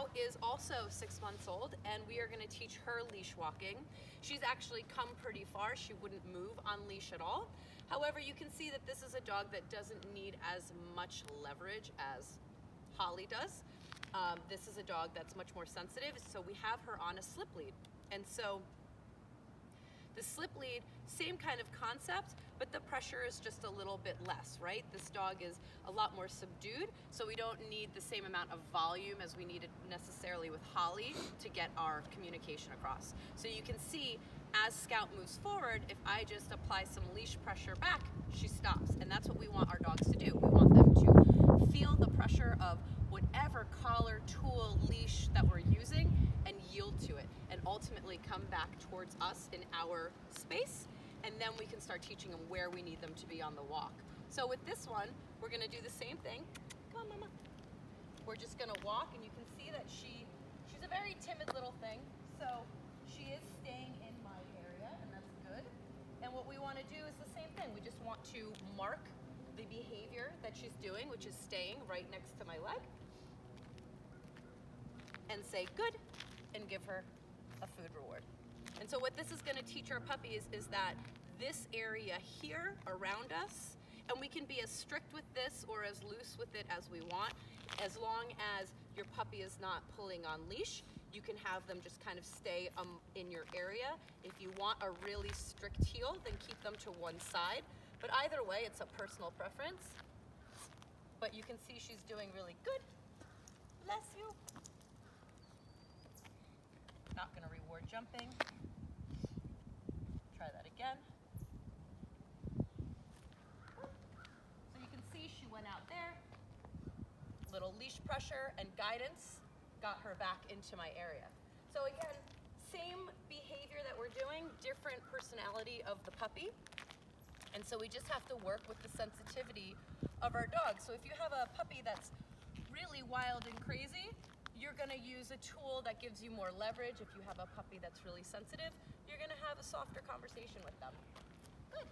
Scout is also 6 months old, and we are going to teach her leash walking. She's actually come pretty far. She wouldn't move on leash at all. However, you can see that this is a dog that doesn't need as much leverage as Holly does. This is a dog that's much more sensitive, so we have her on a slip lead. And so the slip lead, same kind of concept, but the pressure is just a little bit less, right? This dog is a lot more subdued, so we don't need the same amount of volume as we needed necessarily with Holly to get our communication across. So you can see as Scout moves forward, if I just apply some leash pressure back, she stops. And that's what we want our dogs to do. We want them to feel the pressure of whatever collar, tool, leash that we're using and yield to it, and ultimately come back towards us in our space, and then we can start teaching them where we need them to be on the walk. So with this one, we're gonna do the same thing. Come on, mama. We're just gonna walk, and you can see that she's a very timid little thing, so she is staying in my area, and that's good. And what we wanna do is the same thing. We just want to mark the behavior that she's doing, which is staying right next to my leg, and say good, and give her a food reward. And so what this is going to teach our puppies is that this area here around us, and we can be as strict with this or as loose with it as we want, as long as your puppy is not pulling on leash, you can have them just kind of stay in your area. If you want a really strict heel, then keep them to one side. But either way, it's a personal preference. But you can see she's doing really good. Bless you. Not going to reward jumping. Try that again. So you can see she went out there. Little leash pressure and guidance got her back into my area. So again, same behavior that we're doing, different personality of the puppy. And so we just have to work with the sensitivity of our dog. So if you have a puppy that's really wild and crazy, you're gonna use a tool that gives you more leverage. If you have a puppy that's really sensitive, you're gonna have a softer conversation with them. Good.